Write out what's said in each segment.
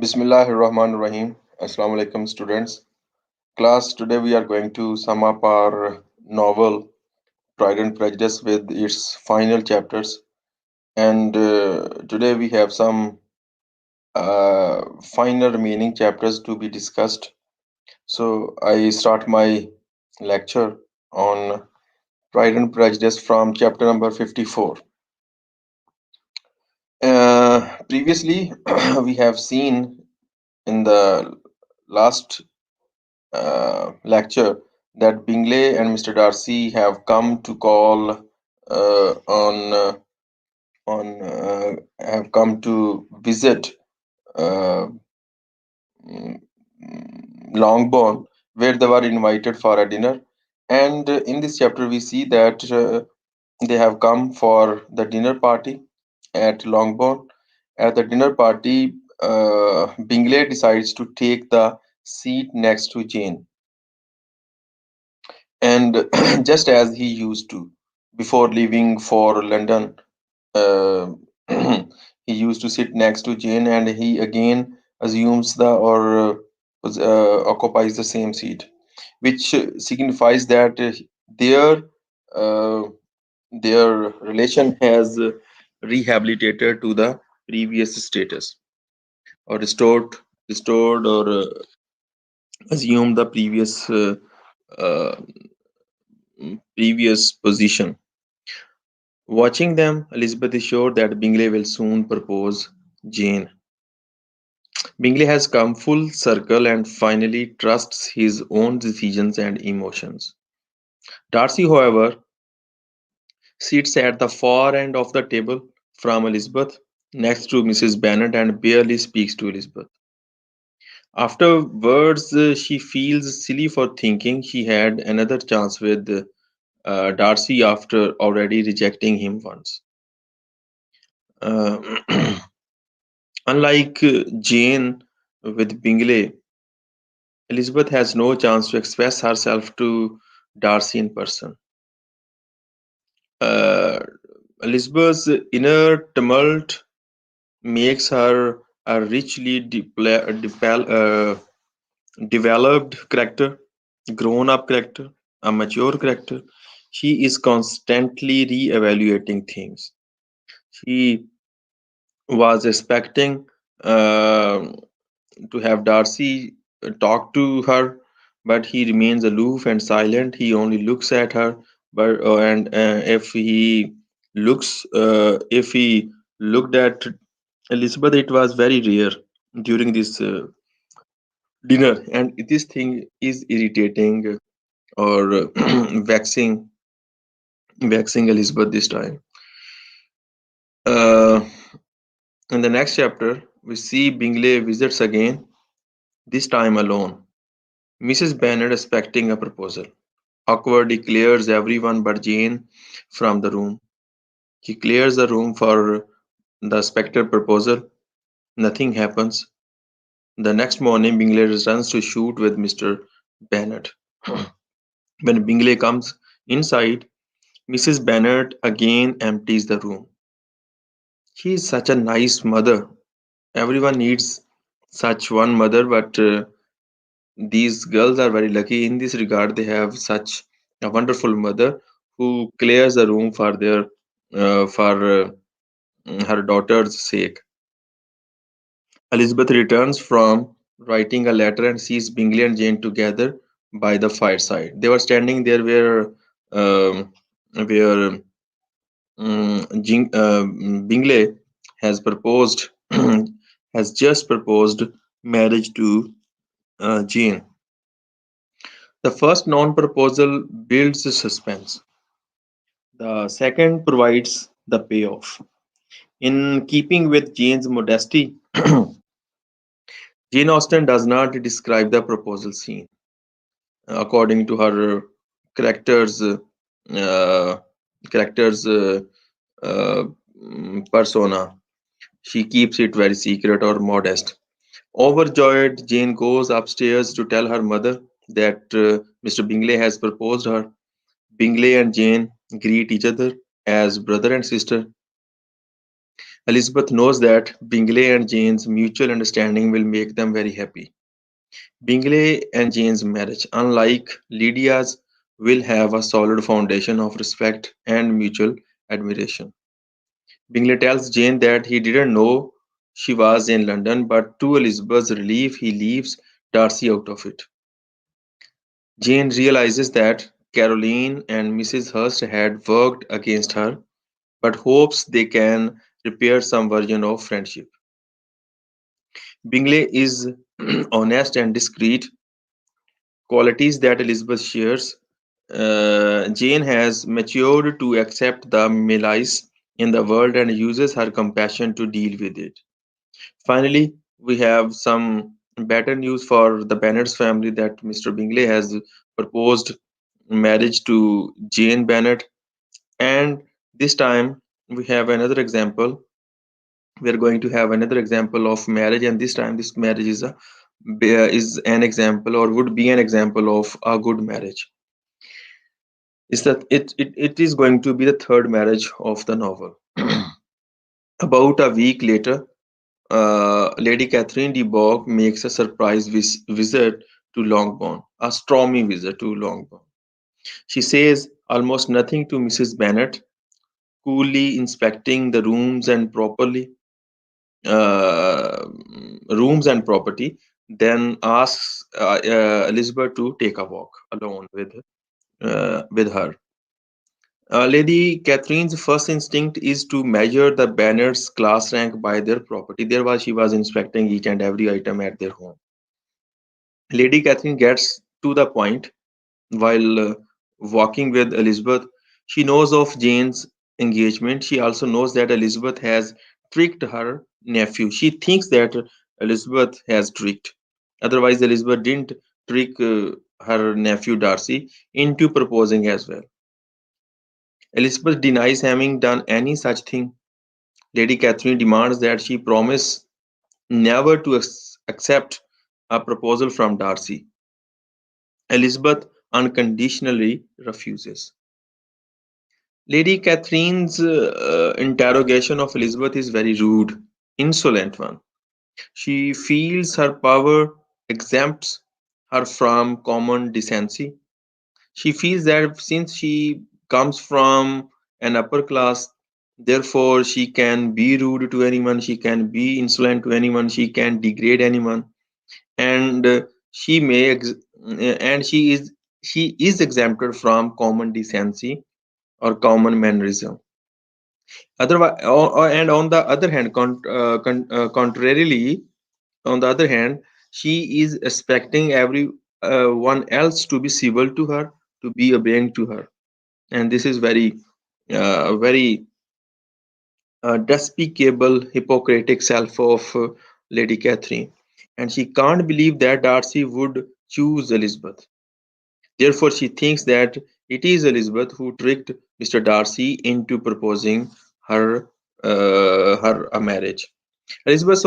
Bismillahirrahmanirrahim. Assalamu alaikum, students. Class, today we are going to sum up our novel Pride and Prejudice with its final chapters. And today we have some final remaining chapters to be discussed. So I start my lecture on Pride and Prejudice from chapter number 54. Previously, we have seen in the last lecture that Bingley and Mr. Darcy have come to call have come to visit uh, mm, Longbourn, where they were invited for a dinner. And in this chapter, we see that they have come for the dinner party at Longbourn. At the dinner party, Bingley decides to take the seat next to Jane, and just as he used to before leaving for London, uh, he used to sit next to Jane, and he again assumes the or occupies the same seat, which signifies that their uh, their relation has rehabilitated to the previous status, or restored or assumed the uh, previous position. Watching them, Elizabeth is sure that Bingley will soon propose Jane. Bingley has come full circle and finally trusts his own decisions and emotions. Darcy, however, sits at the far end of the table from Elizabeth, next to Mrs. Bennet, and barely speaks to Elizabeth. Afterwards, she feels silly for thinking she had another chance with Darcy after already rejecting him once. Uh, Unlike Jane with Bingley, Elizabeth has no chance to express herself to Darcy in person. Uh, Elizabeth's inner tumult makes her a richly developed character, grown up character, a mature character. She is constantly re evaluating things. She was expecting uh, to have Darcy talk to her, but he remains aloof and silent. He only looks at her, but and if he looked at Elizabeth, it was very rare during this dinner, and this thing is irritating or vexing Elizabeth this time. Uh, in the next chapter, we see Bingley visits again, this time alone. Mrs. Bennet expecting a proposal. Awkwardly clears everyone but Jane from the room. He clears the room for the expected proposal. Nothing happens. The next morning, Bingley returns to shoot with Mr. Bennet. When Bingley comes inside, Mrs. Bennet again empties the room. She is such a nice mother. Everyone needs such one mother, but these girls are very lucky in this regard. They have such a wonderful mother who clears the room for their for her daughter's sake. Elizabeth returns from writing a letter and sees Bingley and Jane together by the fireside. They were standing there where Bingley has proposed has just proposed marriage to Jane. The first non-proposal builds suspense. The second provides the payoff. In keeping with Jane's modesty, Jane Austen does not describe the proposal scene according to her character's uh, character's persona. She keeps it very secret or modest. Overjoyed, Jane goes upstairs to tell her mother that Mr. Bingley has proposed her. Bingley and Jane greet each other as brother and sister. Elizabeth knows that Bingley and Jane's mutual understanding will make them very happy. Bingley and Jane's marriage, unlike Lydia's, will have a solid foundation of respect and mutual admiration. Bingley tells Jane that he didn't know she was in London, but to Elizabeth's relief, he leaves Darcy out of it. Jane realizes that Caroline and Mrs. Hurst had worked against her, but hopes they can repair some version of friendship. Bingley is honest and discreet, qualities that Elizabeth shares. Jane has matured to accept the malice in the world and uses her compassion to deal with it. Finally, we have some better news for the Bennet's family that Mr. Bingley has proposed marriage to Jane Bennet, and this time we have another example. We are going to have another example of marriage, and this time this marriage is an example or would be an example of a good marriage. Is that it is going to be the third marriage of the novel. About a week later, Lady Catherine de Bourgh makes a surprise visit to Longbourn, a stormy visit to Longbourn. She says almost nothing to Mrs. Bennet, coolly inspecting the uh, rooms and property, then asks Elizabeth to take a walk alone with her. Lady Catherine's first instinct is to measure the Bennets' class rank by their property. Thereby, she was inspecting each and every item at their home. Lady Catherine gets to the point while walking with Elizabeth. She knows of Jane's engagement. She also knows that Elizabeth has tricked her nephew. She thinks that Elizabeth has tricked. Otherwise, Elizabeth didn't trick her nephew Darcy into proposing as well. Elizabeth denies having done any such thing. Lady Catherine demands that she promise never to accept a proposal from Darcy. Elizabeth unconditionally refuses. Lady Catherine's interrogation of Elizabeth is very rude, insolent one. She feels her power exempts her from common decency. She feels that since she comes from an upper class, therefore she can be rude to anyone, she can be insolent to anyone, she can degrade anyone, and she may ex- and she is exempted from common decency or common mannerism. Otherwise, and on the other hand, contrarily, on the other hand, she is expecting everyone else to be civil to her, to be obeying to her, and this is very despicable, hypocritic self of Lady Catherine, and she can't believe that Darcy would choose Elizabeth. Therefore, she thinks that it is Elizabeth who tricked Mr. Darcy into proposing her her a marriage. Elizabeth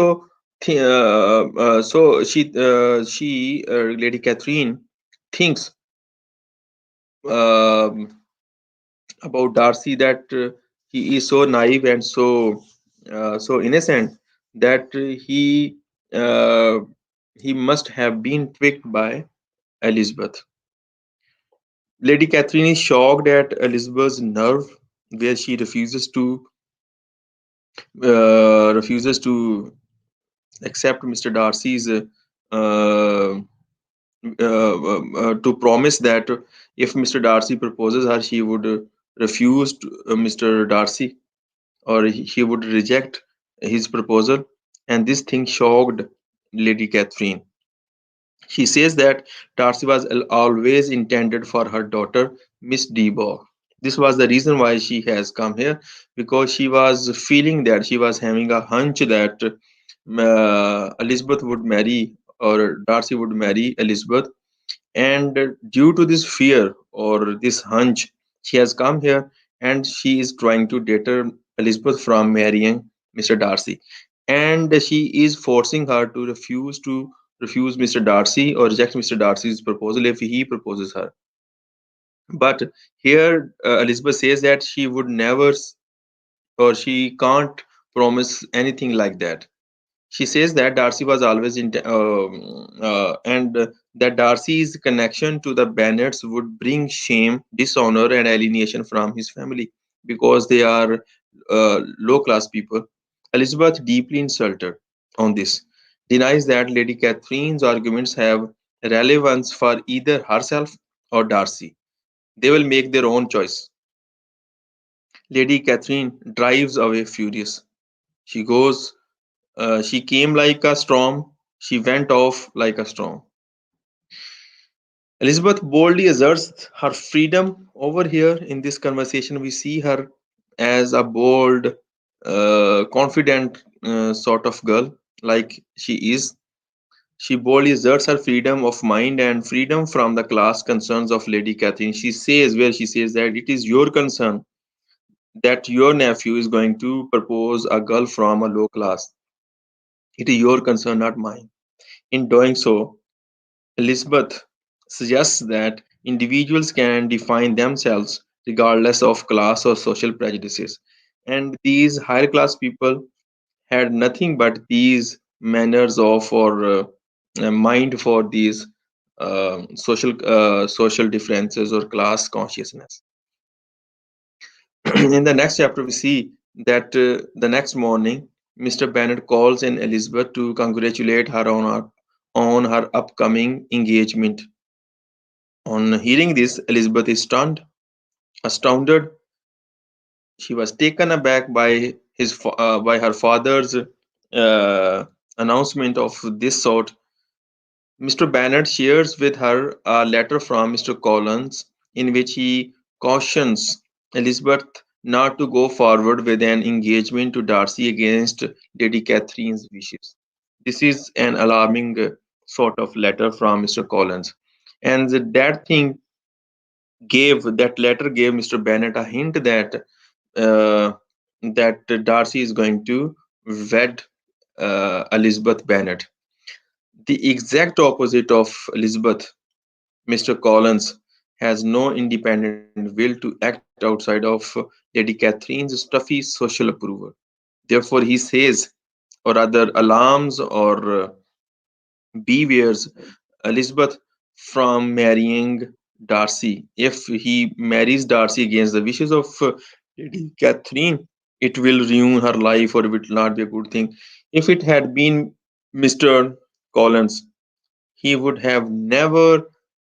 Lady Catherine thinks um about Darcy that he is so naive and so innocent that uh, he must have been tricked by Elizabeth. Lady Catherine is shocked at Elizabeth's nerve, where she refuses to accept Mr. Darcy's to promise that if Mr. Darcy proposes her, she would refuse Mr. Darcy, or he would reject his proposal. And this thing shocked Lady Catherine. She says that Darcy was always intended for her daughter, Miss Debo. This was the reason why she has come here, because she was feeling that she was having a hunch that Elizabeth would marry, or Darcy would marry Elizabeth, and due to this fear or this hunch, she has come here and she is trying to deter Elizabeth from marrying Mr. Darcy. And she is forcing her to refuse Mr. Darcy or reject Mr. Darcy's proposal if he proposes her. But here Elizabeth says that she would never or she can't promise anything like that. She says that Darcy was always and that Darcy's connection to the Bennets would bring shame, dishonor, and alienation from his family because they are low class people. Elizabeth, deeply insulted on this, denies that Lady Catherine's arguments have relevance for either herself or Darcy. They will make their own choice. Lady Catherine drives away furious. She goes, she came like a storm, she went off like a storm. Elizabeth boldly asserts her freedom over here in this conversation. We see her as a bold, confident sort of girl, like she is. She boldly asserts her freedom of mind and freedom from the class concerns of Lady Catherine. She says that it is your concern that your nephew is going to propose a girl from a low class. It is your concern, not mine. In doing so, Elizabeth suggests that individuals can define themselves regardless of class or social prejudices. And these higher class people had nothing but these manners of or mind for these social differences or class consciousness. In the next chapter, we see that the next morning, Mr. Bennet calls in Elizabeth to congratulate her on her upcoming engagement. On hearing this, Elizabeth is stunned, astounded. She was taken aback by by her father's announcement of this sort. Mr. Bennet shares with her a letter from Mr. Collins in which he cautions Elizabeth not to go forward with an engagement to Darcy against Lady Catherine's wishes. This is an alarming sort of letter from Mr. Collins. And that letter gave Mr. Bennet a hint uh, that Darcy is going to wed Elizabeth Bennet. The exact opposite of Elizabeth, Mr. Collins has no independent will to act outside of Lady Catherine's stuffy social approval. Therefore, he says, or rather alarms or bewares Elizabeth from marrying Darcy. If he marries Darcy against the wishes of Lady Catherine, it will ruin her life or it will not be a good thing. If it had been Mr. Collins, he would have never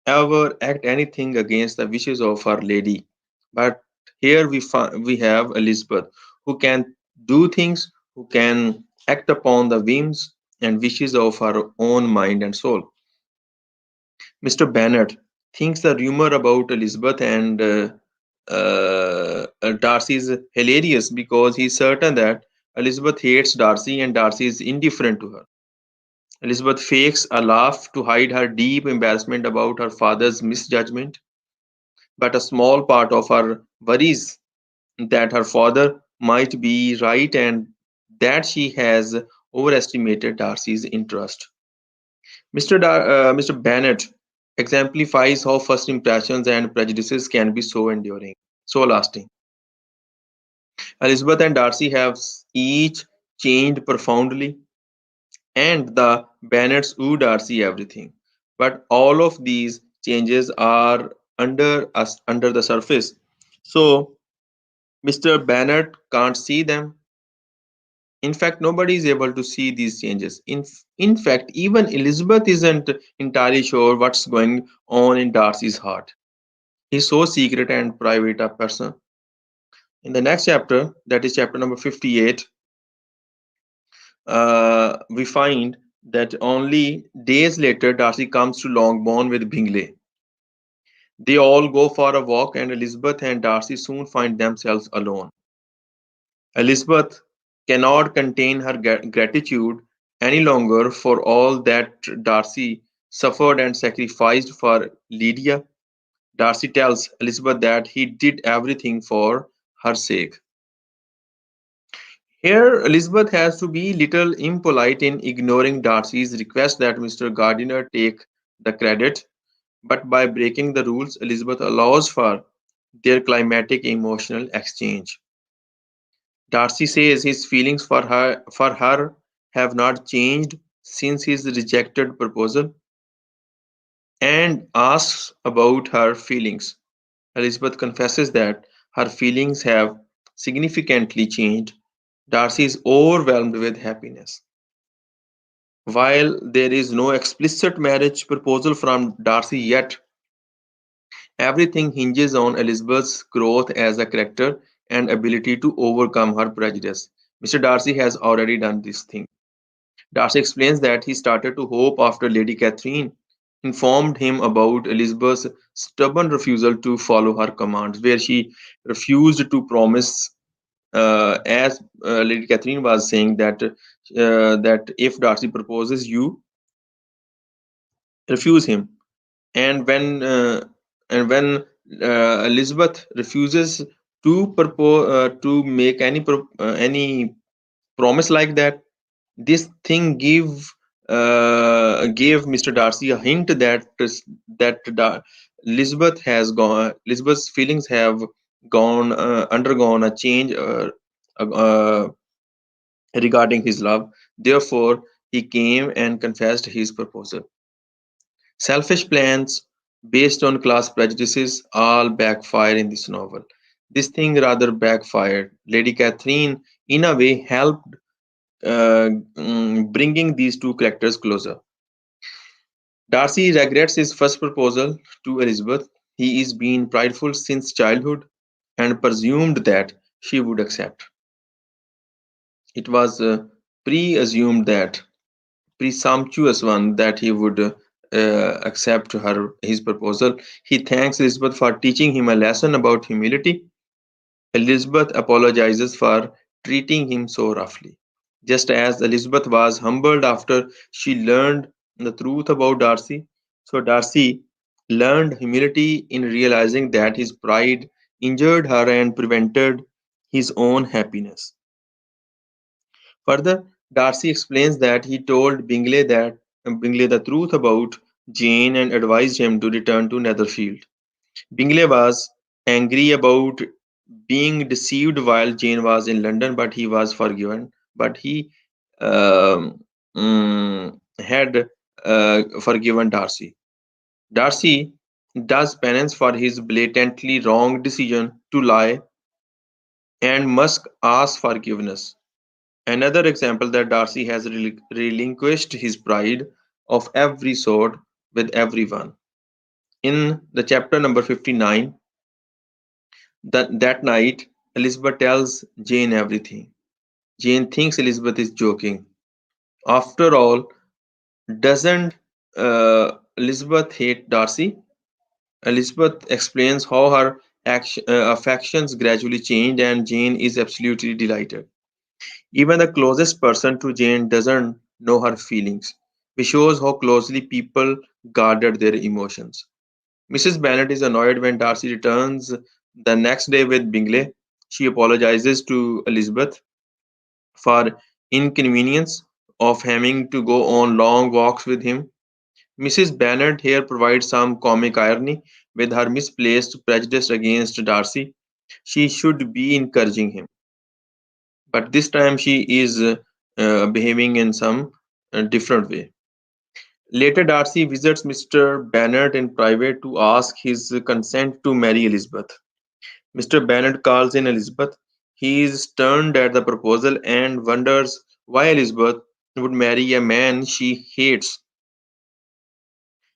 ever act anything against the wishes of her lady. But here we have Elizabeth who can do things, who can act upon the whims and wishes of her own mind and soul. Mr. Bennet thinks the rumor about Elizabeth and Darcy is hilarious because he's certain that Elizabeth hates Darcy and Darcy is indifferent to her. Elizabeth fakes a laugh to hide her deep embarrassment about her father's misjudgment, but a small part of her worries that her father might be right and that she has overestimated Darcy's interest. Mr. Bennet exemplifies how first impressions and prejudices can be so enduring, so lasting. Elizabeth and Darcy have each changed profoundly, and the Bennets owe Darcy everything. But all of these changes are under the surface. So Mr. Bennet can't see them. In fact, nobody is able to see these changes. In fact, even Elizabeth isn't entirely sure what's going on in Darcy's heart. He's so secret and private a person. In the next chapter, that is chapter number 58, we find that only days later Darcy comes to Longbourn with Bingley. They all go for a walk, and Elizabeth and Darcy soon find themselves alone. Elizabeth cannot contain her gratitude any longer for all that Darcy suffered and sacrificed for Lydia. Darcy tells Elizabeth that he did everything for her sake. Here, Elizabeth has to be little impolite in ignoring Darcy's request that Mr. Gardiner take the credit, but by breaking the rules, Elizabeth allows for their climatic emotional exchange. Darcy says his feelings for her have not changed since his rejected proposal and asks about her feelings. Elizabeth confesses that her feelings have significantly changed. Darcy is overwhelmed with happiness. While there is no explicit marriage proposal from Darcy yet, everything hinges on Elizabeth's growth as a character and ability to overcome her prejudice. Mr. Darcy has already done this thing. Darcy explains that he started to hope after Lady Catherine informed him about Elizabeth's stubborn refusal to follow her commands, where she refused to promise, as Lady Catherine was saying that if Darcy proposes, you refuse him. And when Elizabeth refuses to make any promise like that, this thing gave Mr. Darcy a hint that Elizabeth's feelings have gone undergone a change regarding his love. Therefore, he came and confessed his proposal. Selfish plans based on class prejudices all backfire in this novel. This thing rather backfired. Lady Catherine, in a way, helped bringing these two characters closer. Darcy regrets his first proposal to Elizabeth. He is being prideful since childhood and presumed that she would accept. It was pre-assumed that presumptuous one that he would accept his proposal. He thanks Elizabeth for teaching him a lesson about humility. Elizabeth apologizes for treating him so roughly. Just as Elizabeth was humbled after she learned the truth about Darcy, so Darcy learned humility in realizing that his pride injured her and prevented his own happiness. Further, Darcy explains that he told Bingley the truth about Jane and advised him to return to Netherfield. Bingley was angry about being deceived while Jane was in London, but he was forgiven. But he had forgiven Darcy. Darcy does penance for his blatantly wrong decision to lie and must ask forgiveness. Another example that Darcy has relinquished his pride of every sort with everyone. In the chapter number 59, that night, Elizabeth tells Jane everything. Jane thinks Elizabeth is joking. After all, doesn't Elizabeth hate Darcy? Elizabeth explains how her affections gradually changed, and Jane is absolutely delighted. Even the closest person to Jane doesn't know her feelings, which shows how closely people guarded their emotions. Mrs. Bennet is annoyed when Darcy returns the next day with Bingley. She apologizes to Elizabeth for inconvenience of having to go on long walks with him. Mrs. Bennet here provides some comic irony with her misplaced prejudice against Darcy. She should be encouraging him, but this time she is behaving in some different way. Later, Darcy visits Mr. Bennet in private to ask his consent to marry Elizabeth. Mr. Bennet calls in Elizabeth. He is stunned at the proposal and wonders why Elizabeth would marry a man she hates.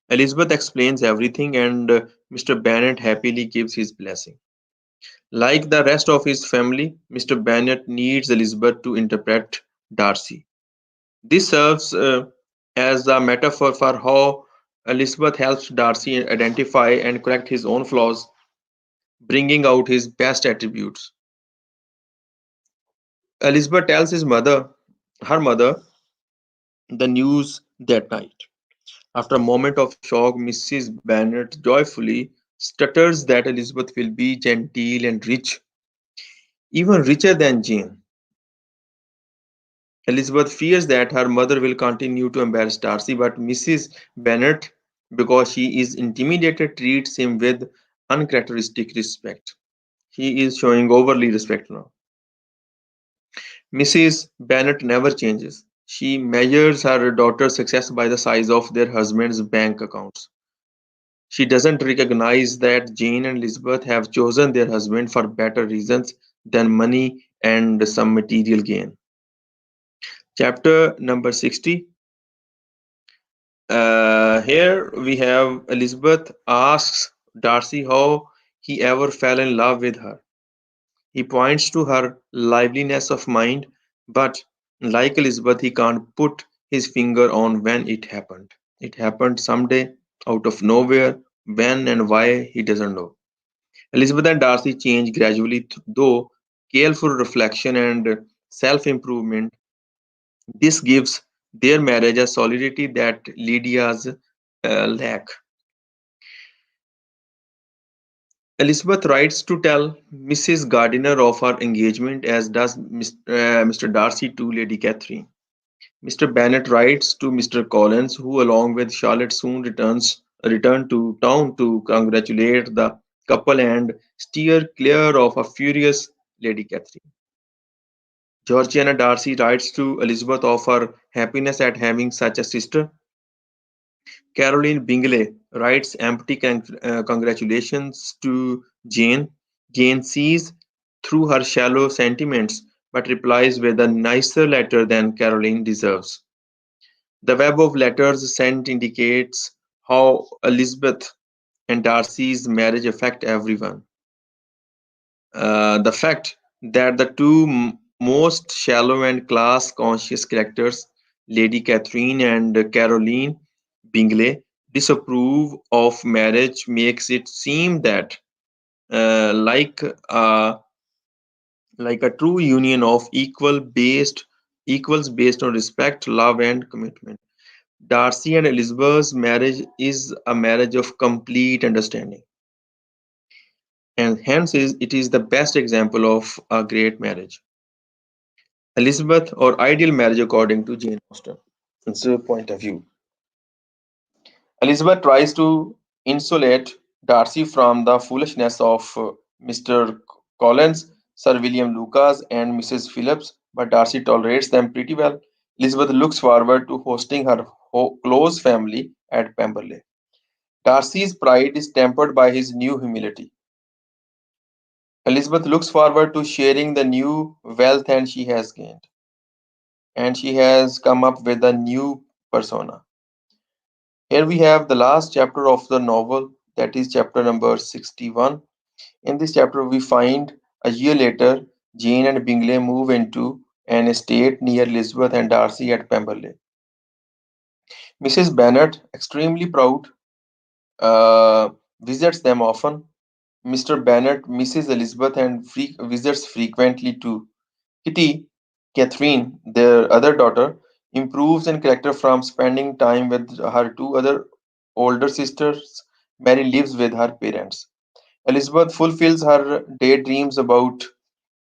Elizabeth explains everything, and Mr. Bennet happily gives his blessing. Like the rest of his family, Mr. Bennet needs Elizabeth to interpret Darcy. This serves as a metaphor for how Elizabeth helps Darcy identify and correct his own flaws, bringing out his best attributes. Elizabeth tells her mother, the news that night. After a moment of shock, Mrs. Bennet joyfully stutters that Elizabeth will be genteel and rich, even richer than Jane. Elizabeth fears that her mother will continue to embarrass Darcy, but Mrs. Bennet, because she is intimidated, treats him with uncharacteristic respect. He is showing overly respect now. Mrs. Bennet never changes. She measures her daughter's success by the size of their husband's bank accounts. She doesn't recognize that Jane and Elizabeth have chosen their husband for better reasons than money and some material gain. Chapter number 60. Here we have Elizabeth asks Darcy how he ever fell in love with her. He points to her liveliness of mind, but like Elizabeth, he can't put his finger on when it happened. It happened someday, out of nowhere, when and why he doesn't know. Elizabeth and Darcy change gradually, though careful reflection and self improvement. This gives their marriage a solidity that Lydia's lack. Elizabeth writes to tell Mrs. Gardiner of her engagement, as does Mr. Darcy to Lady Catherine. Mr. Bennet writes to Mr. Collins, who, along with Charlotte, soon return to town to congratulate the couple and steer clear of a furious Lady Catherine. Georgiana Darcy writes to Elizabeth of her happiness at having such a sister. Caroline Bingley writes empty congratulations to Jane. Jane sees through her shallow sentiments but replies with a nicer letter than Caroline deserves. The web of letters sent indicates how Elizabeth and Darcy's marriage affect everyone. The fact that the two most shallow and class conscious characters, Lady Catherine and Caroline Bingley, disapprove of marriage makes it seem that, uh, like uh, like a true union of equals based on respect, love, and commitment. Darcy and Elizabeth's marriage is a marriage of complete understanding, and hence it is the best example of a great marriage. Elizabeth or ideal marriage according to Jane Austen's point of view. Elizabeth tries to insulate Darcy from the foolishness of Mr. Collins, Sir William Lucas, and Mrs. Phillips, but Darcy tolerates them pretty well. Elizabeth looks forward to hosting her close family at Pemberley. Darcy's pride is tempered by his new humility. Elizabeth looks forward to sharing the new wealth and she has gained, and she has come up with a new persona. Here we have the last chapter of the novel, that is chapter number 61. In this chapter, we find a year later, Jane and Bingley move into an estate near Elizabeth and Darcy at Pemberley. Mrs. Bennet, extremely proud, uh, visits them often. Mr. Bennet misses Elizabeth and visits frequently too. Kitty, Catherine, their other daughter, improves in character from spending time with her two other older sisters. Mary lives with her parents. Elizabeth fulfills her daydreams about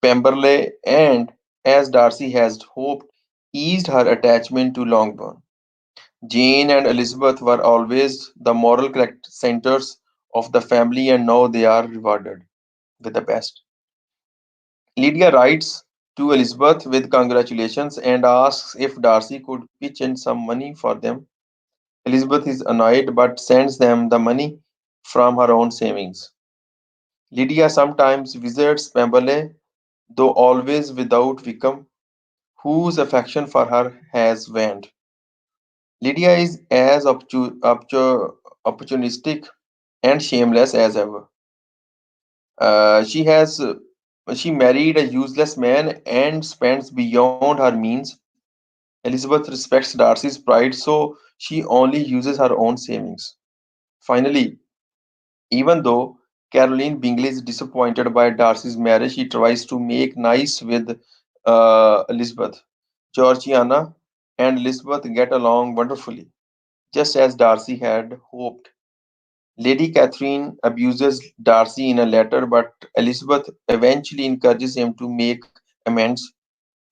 Pemberley and, as Darcy has hoped, eased her attachment to Longbourn. Jane and Elizabeth were always the moral centers of the family, and now they are rewarded with the best. Lydia writes to Elizabeth with congratulations and asks if Darcy could pitch in some money for them. Elizabeth is annoyed but sends them the money from her own savings. Lydia sometimes visits Pemberley, though always without Wickham, whose affection for her has waned. Lydia is as opportunistic and shameless as ever. Uh, she has she married a useless man and spends beyond her means. Elizabeth respects Darcy's pride, so she only uses her own savings. Finally, even though Caroline Bingley is disappointed by Darcy's marriage, she tries to make nice with Elizabeth. Georgiana and Elizabeth get along wonderfully, just as Darcy had hoped. Lady Catherine abuses Darcy in a letter, but Elizabeth eventually encourages him to make amends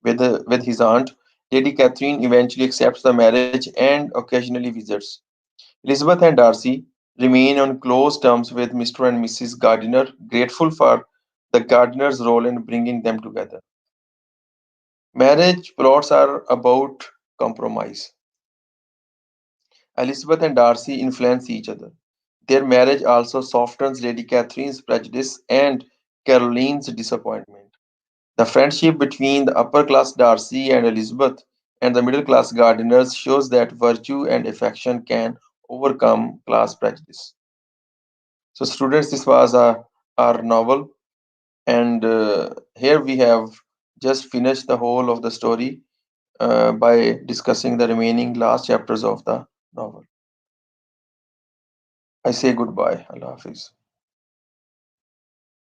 with his aunt. Lady Catherine eventually accepts the marriage and occasionally visits. Elizabeth and Darcy remain on close terms with Mr. and Mrs. Gardiner, grateful for the gardener's role in bringing them together. Marriage plots are about compromise. Elizabeth and Darcy influence each other. Their marriage also softens Lady Catherine's prejudice and Caroline's disappointment. The friendship between the upper class Darcy and Elizabeth and the middle class Gardiners shows that virtue and affection can overcome class prejudice. So, students, this was our novel, and here we have just finished the whole of the story by discussing the remaining last chapters of the novel. I say goodbye. Allah Hafiz.